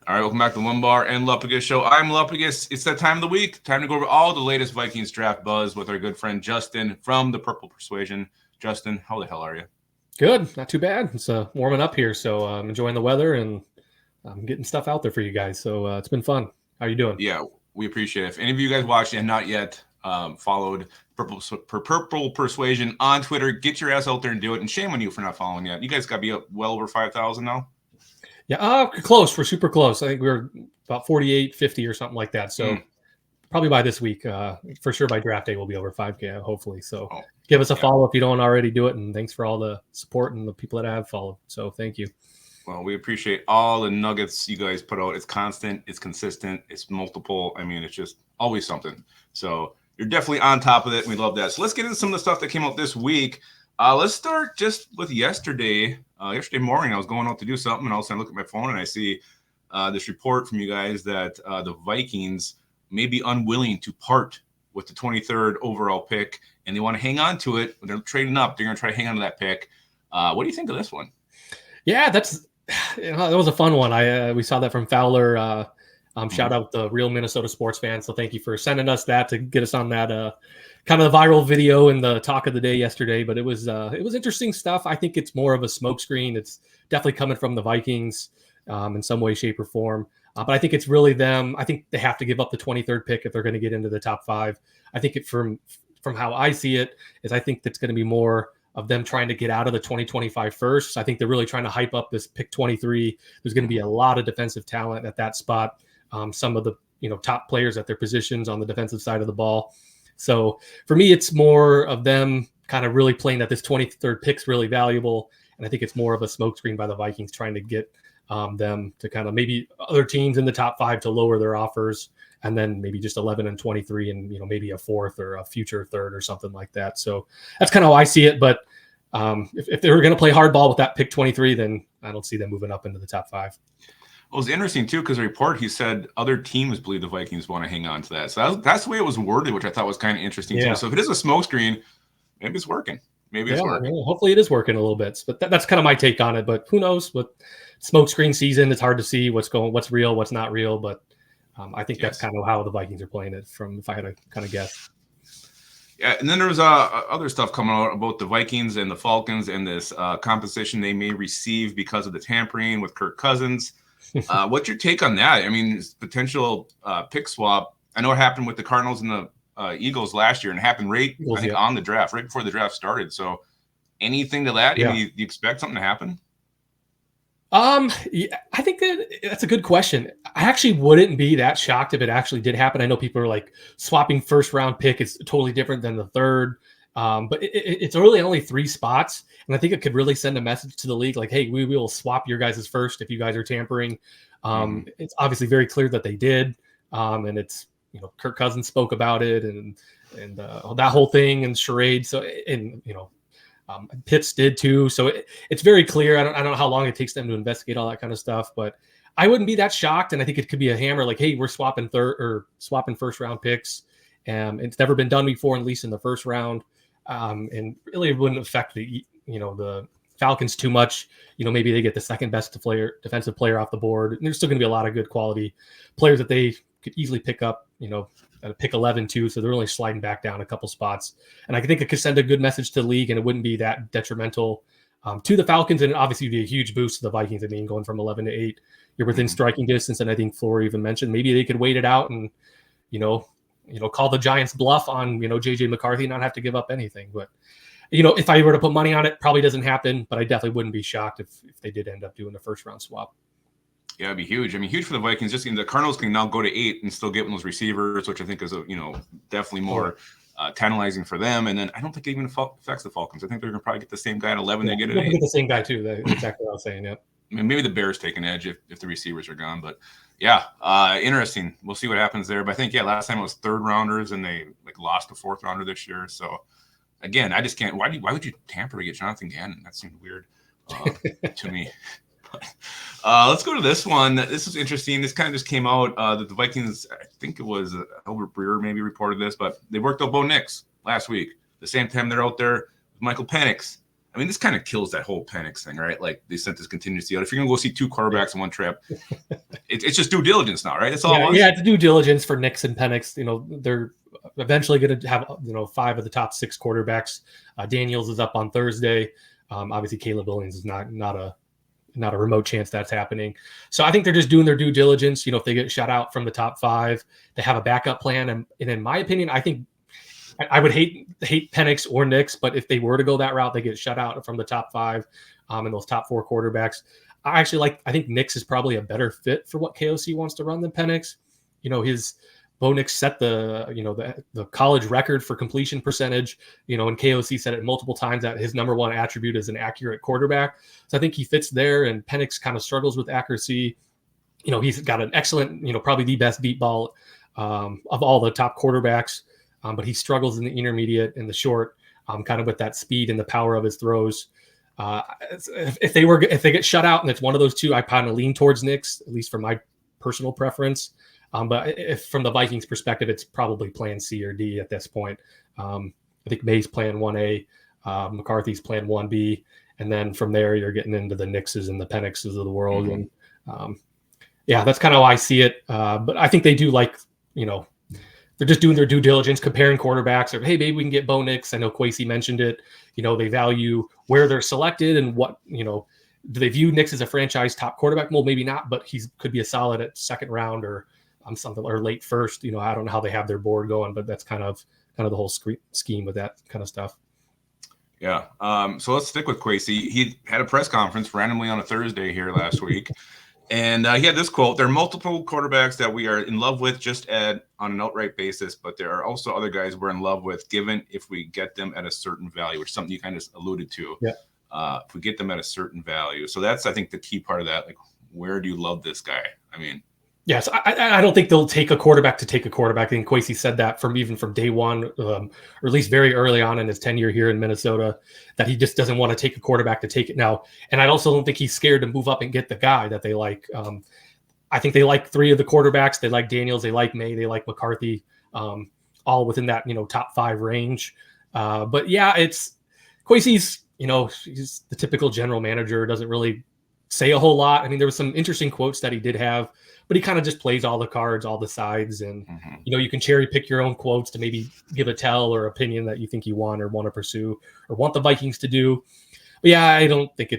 All right, welcome back to Onebar and Lupagus Show. I'm Lupagus. It's that time of the week. Time to go over all the latest Vikings draft buzz with our good friend Justin from the Purple Persuasion. Justin, how the hell are you? Good, not too bad. It's warming up here, so I'm enjoying the weather and I'm getting stuff out there for you guys. So it's been fun. How are you doing? Yeah, we appreciate it. If any of you guys watched and not yet followed Purple Persuasion on Twitter, get your ass out there and do it. And shame on you for not following yet. You guys got to be up well over 5,000 now. Yeah, close. We're super close. I think we're about 48, 50 or something like that. So probably by this week, for sure by draft day, we'll be over 5K, hopefully. So give us a follow if you don't already do it. And thanks for all the support and the people that have followed. So thank you. Well, we appreciate all the nuggets you guys put out. It's constant, it's consistent, it's multiple. I mean, it's just always something. So you're definitely on top of it. And we love that. So let's get into some of the stuff that came out this week. Let's start just with yesterday. Yesterday morning, I was going out to do something, and all of a sudden I look at my phone and I see this report from you guys that the Vikings may be unwilling to part with the 23rd overall pick, and they want to hang on to it. When they're trading up, they're going to try to hang on to that pick. What do you think of this one? Yeah, that was a fun one. We saw that from Fowler. Shout out the real Minnesota sports fan. So thank you for sending us that to get us on that kind of the viral video and the talk of the day yesterday. But it was interesting stuff. I think it's more of a smokescreen. It's definitely coming from the Vikings in some way, shape, or form. But I think it's really them. I think they have to give up the 23rd pick if they're going to get into the top 5. I think from how I see it is I think that's going to be more of them trying to get out of the 2025 first. I think they're really trying to hype up this pick 23. There's going to be a lot of defensive talent at that spot. Some of the top players at their positions on the defensive side of the ball. So for me, it's more of them kind of really playing that this 23rd pick's really valuable. And I think it's more of a smokescreen by the Vikings trying to get them to kind of maybe other teams in the top 5 to lower their offers. And then maybe just 11 and 23 and, maybe a 4th or a future 3rd or something like that. So that's kind of how I see it. But if they were going to play hardball with that pick 23, then I don't see them moving up into the top 5. Well, it's interesting, too, because the report, he said other teams believe the Vikings want to hang on to that. So that's the way it was worded, which I thought was kind of interesting, too. So if it is a smokescreen, maybe it's working. Maybe it's working. Yeah, hopefully it is working a little bit. But that's kind of my take on it. But who knows? With smokescreen season, it's hard to see what's real, what's not real. But I think that's kind of how the Vikings are playing it, from if I had to kind of guess. Yeah, and then there was other stuff coming out about the Vikings and the Falcons and this compensation they may receive because of the tampering with Kirk Cousins. What's your take on that? I mean, potential pick swap. I know it happened with the Cardinals and the Eagles last year, and it happened on the draft, right before the draft started. So anything to that? Yeah. Do you expect something to happen? Yeah, I think that's a good question. I actually wouldn't be that shocked if it actually did happen. I know people are like swapping first round pick is totally different than the 3rd. But it's really only 3 spots. And I think it could really send a message to the league like, hey, we will swap your guys' first if you guys are tampering. It's obviously very clear that they did. And it's, Kirk Cousins spoke about it and that whole thing and charade. So, Pitts did too. So it's very clear. I don't know how long it takes them to investigate all that kind of stuff, but I wouldn't be that shocked. And I think it could be a hammer like, hey, we're swapping first round picks. It's never been done before, at least in the first round. And really it wouldn't affect the Falcons too much. Maybe they get the second best defensive player off the board. And there's still going to be a lot of good quality players that they could easily pick up, at pick 11 too. So they're only sliding back down a couple spots. And I think it could send a good message to the league, and it wouldn't be that detrimental to the Falcons. And obviously be a huge boost to the Vikings. I mean, going from 11 to 8, you're within striking distance. And I think Flory even mentioned maybe they could wait it out and, call the Giants bluff on, JJ McCarthy, not have to give up anything. But, if I were to put money on it, probably doesn't happen, but I definitely wouldn't be shocked if they did end up doing the first round swap. Yeah, it'd be huge. I mean, huge for the Vikings. Just the Cardinals can now go to 8 and still get those receivers, which I think is definitely more tantalizing for them. And then I don't think it even affects the Falcons. I think they're going to probably get the same guy at 11. They get at 8. Get the same guy too. That's exactly what I was saying. Yep. I mean, maybe the Bears take an edge if the receivers are gone, but yeah, interesting. We'll see what happens there. But I think last time it was 3rd rounders and they lost a 4th rounder this year. So again, I just can't. Why would you tamper to get Jonathan Gannon? That seemed weird to me. Let's go to this one. This is interesting. This kind of just came out that the Vikings, I think it was Albert Breer maybe reported this, but they worked out Bo Nix last week. The same time they're out there with Michael Penix. I mean, this kind of kills that whole Penix thing, right? Like they sent this contingency out. If you're gonna go see 2 quarterbacks in one trip, it's just due diligence now, right? That's all it was. Yeah, it's due diligence for Nix and Penix. They're eventually going to have 5 of the top 6 quarterbacks. Daniels is up on Thursday. Obviously, Caleb Williams is not a remote chance that's happening. So I think they're just doing their due diligence. If they get shut out from the top 5, they have a backup plan. And in my opinion, I think I would hate Penix or Nix, but if they were to go that route, they get shut out from the top 5 and those top 4 quarterbacks. I think Nix is probably a better fit for what KOC wants to run than Penix. Bo Nix set the college record for completion percentage, and KOC said it multiple times that his number 1 attribute is an accurate quarterback. So I think he fits there, and Penix kind of struggles with accuracy. He's got an excellent, probably the best deep ball of all the top quarterbacks, but he struggles in the intermediate and the short, kind of with that speed and the power of his throws. If they get shut out and it's one of those 2, I kind of lean towards Nix, at least for my personal preference. But if from the Vikings perspective, it's probably plan C or D at this point. I think May's plan 1A, McCarthy's plan 1B, and then from there you're getting into the Nixes and the Penixes of the world. Mm-hmm. And that's kind of how I see it. But I think they do they're just doing their due diligence, comparing quarterbacks. Or hey, maybe we can get Bo Nix. I know Kwesi mentioned it. They value where they're selected and what do they view Nix as a franchise top quarterback? Well, maybe not, but he could be a solid at 2nd round or something, or late 1st. I don't know how they have their board going, but that's kind of the whole scheme with that kind of stuff. Yeah. So let's stick with Kwesi. He had a press conference randomly on a Thursday here last week, and he had this quote: "There are multiple quarterbacks that we are in love with just on an outright basis, but there are also other guys we're in love with, given if we get them at a certain value," which is something you kind of alluded to. Yeah. If we get them at a certain value, so that's I think the key part of that. Like, where do you love this guy? I mean. Yes, I don't think they'll take a quarterback to take a quarterback. I think Kwesi said that from day one, or at least very early on in his tenure here in Minnesota, that he just doesn't want to take a quarterback to take it now. And I also don't think he's scared to move up and get the guy that they like. I think they like 3 of the quarterbacks. They like Daniels, they like May, they like McCarthy, all within that top 5 range. But yeah, it's Kwesi's. He's the typical general manager, doesn't really say a whole lot. I mean, there was some interesting quotes that he did have, but he kind of just plays all the cards, all the sides. And, you can cherry pick your own quotes to maybe give a tell or opinion that you think you want or want to pursue or want the Vikings to do. But yeah, I don't think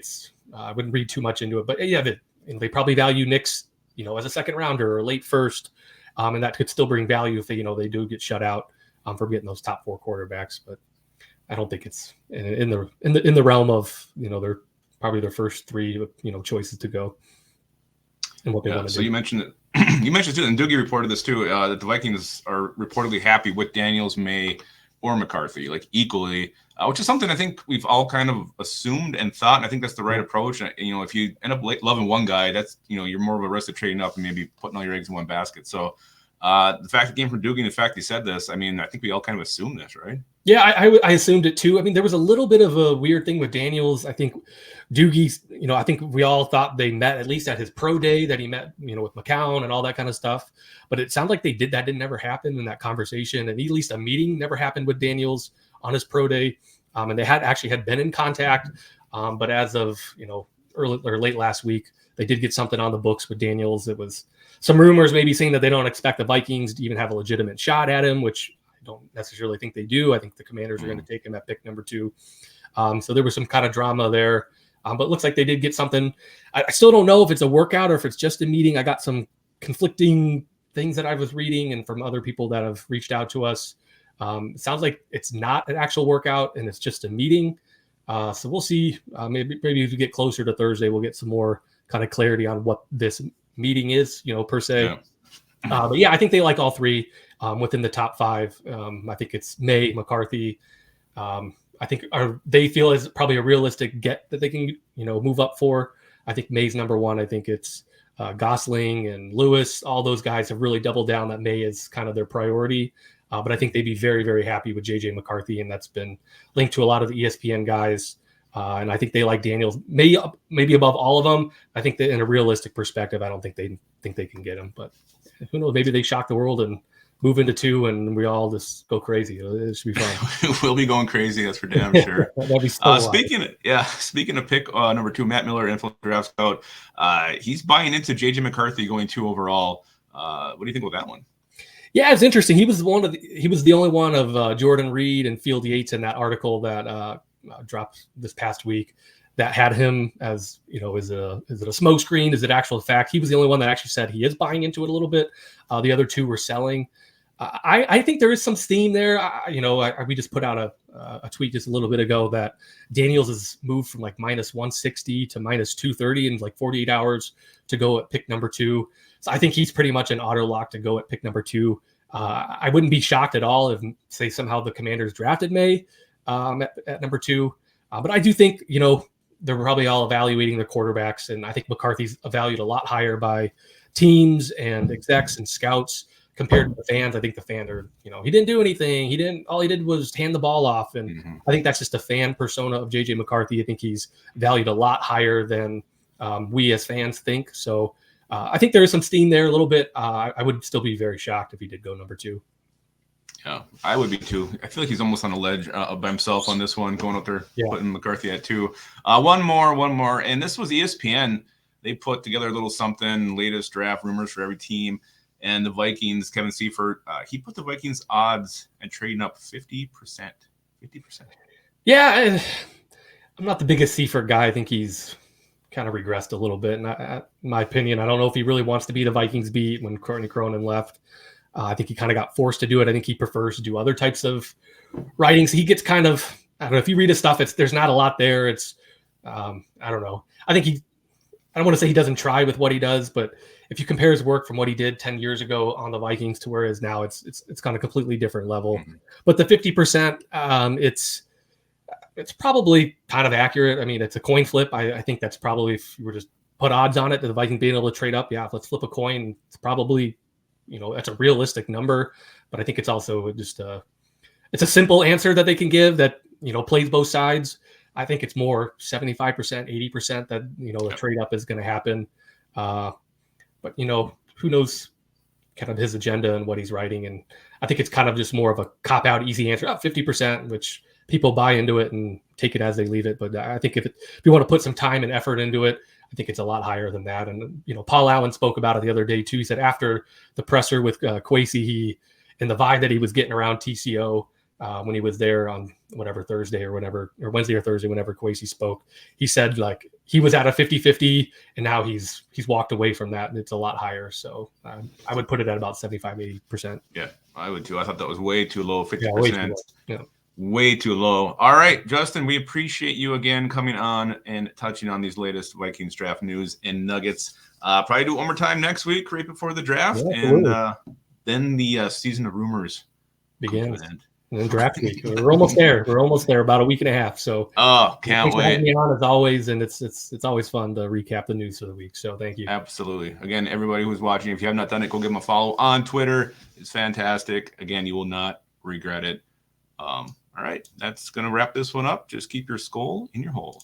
I wouldn't read too much into it, but yeah, they probably value Nix, as a 2nd rounder or late 1st. And that could still bring value if they do get shut out for getting those top 4 quarterbacks. But I don't think it's in the realm of, they're probably their first 3, choices to go. And what they want to do. So you mentioned it too, and Doogie reported this too, that the Vikings are reportedly happy with Daniels, May, or McCarthy, like equally, which is something I think we've all kind of assumed and thought, and I think that's the right approach. If you end up loving one guy, that's you're more of a risk of trading up and maybe putting all your eggs in one basket. So the fact it came from Doogie and the fact he said this, I mean, I think we all kind of assumed this, right? Yeah, I assumed it too. I mean, there was a little bit of a weird thing with Daniels. I think Doogie's, I think we all thought they met at least at his pro day that he met, with McCown and all that kind of stuff. But it sounded like that didn't never happen in that conversation. And at least a meeting never happened with Daniels on his pro day. And they had been in contact. But as of, early or late last week, they did get something on the books with Daniels. It was some rumors maybe saying that they don't expect the Vikings to even have a legitimate shot at him, which I don't necessarily think they do. I think the Commanders are going to take him at pick number 2. So there was some kind of drama there. But it looks like they did get something. I still don't know if it's a workout or if it's just a meeting. I got some conflicting things that I was reading and from other people that have reached out to us. It sounds like it's not an actual workout and it's just a meeting. So we'll see. Maybe as we get closer to Thursday, we'll get some more kind of clarity on what this meeting is, per se. Yeah. But yeah, I think they like all 3 within the top 5. I think it's May, McCarthy. I think they feel is probably a realistic get that they can, move up for. I think May's number 1. I think it's Gosling and Lewis. All those guys have really doubled down that May is kind of their priority. But I think they'd be very, very happy with JJ McCarthy, and that's been linked to a lot of the ESPN guys. And I think they like Daniels, maybe above all of them. I think that in a realistic perspective, I don't think they can get him. But who knows? Maybe they shock the world and move into 2 and we all just go crazy. It should be fun. We'll be going crazy. That's for damn sure. That'd be so Speaking of pick number 2, Matt Miller, Info Draft Scout, he's buying into JJ McCarthy going 2 overall. What do you think about that one? Yeah, it's interesting. He was the only one of Jordan Reed and Field Yates in that article that dropped this past week that had him as, is it a smokescreen? Is it actual fact? He was the only one that actually said he is buying into it a little bit. The other 2 were selling. I think there is some steam there. We just put out a tweet just a little bit ago that Daniels has moved from like -160 to -230 in like 48 hours to go at pick number 2. So I think he's pretty much an auto lock to go at pick number 2. I wouldn't be shocked at all if, say, somehow the Commanders drafted May at number 2. But I do think, they're probably all evaluating the quarterbacks. And I think McCarthy's valued a lot higher by teams and execs and scouts compared to the fans. I think the fans are, he didn't do anything. All he did was hand the ball off. And I think that's just a fan persona of JJ McCarthy. I think he's valued a lot higher than we as fans think. So I think there is some steam there a little bit. I would still be very shocked if he did go number 2. Yeah, I would be too. I feel like he's almost on a ledge by himself on this one, going up there, putting McCarthy at 2. One more. And this was ESPN. They put together a little something, latest draft rumors for every team. And the Vikings, Kevin Seifert, he put the Vikings odds and trading up 50%. 50%. Yeah, I'm not the biggest Seifert guy. I think he's kind of regressed a little bit. And in my opinion, I don't know if he really wants to be the Vikings beat when Courtney Cronin left. I think he kind of got forced to do it. I think he prefers to do other types of writings. He gets kind of, I don't know, if you read his stuff, there's not a lot there. It's, I don't know. I think I don't want to say he doesn't try with what he does, but if you compare his work from what he did 10 years ago on the Vikings to where it is now, it's on a completely different level. Mm-hmm. But the 50%, it's probably kind of accurate. I mean, it's a coin flip. I think that's probably, if you were just put odds on it, the Vikings being able to trade up, let's flip a coin. It's probably, that's a realistic number, but I think it's also just it's a simple answer that they can give that, plays both sides. I think it's more 75%, 80% that, the trade up is going to happen. But, who knows kind of his agenda and what he's writing. And I think it's kind of just more of a cop out, easy answer, 50%, which people buy into it and take it as they leave it. But I think if you want to put some time and effort into it, I think it's a lot higher than that. And, Paul Allen spoke about it the other day too. He said after the presser with Kwesi, and the vibe that he was getting around TCO when he was there on whatever Thursday or Wednesday or Thursday, whenever Kwesi spoke, he said like he was at a 50-50 and now he's walked away from that and it's a lot higher. So I would put it at about 75-80%. Yeah, I would too. I thought that was way too low, 50%. Yeah, way too low. Yeah. Way too low. All right, Justin, we appreciate you again coming on and touching on these latest Vikings draft news and nuggets. Probably do it one more time next week, right before the draft, and then the season of rumors begins. And then draft week. We're almost there. About a week and a half. So can't wait. Having me on as always, and it's always fun to recap the news for the week. So thank you. Absolutely. Again, everybody who's watching, if you have not done it, go give them a follow on Twitter. It's fantastic. Again, you will not regret it. All right, that's going to wrap this one up. Just keep your skull in your hole.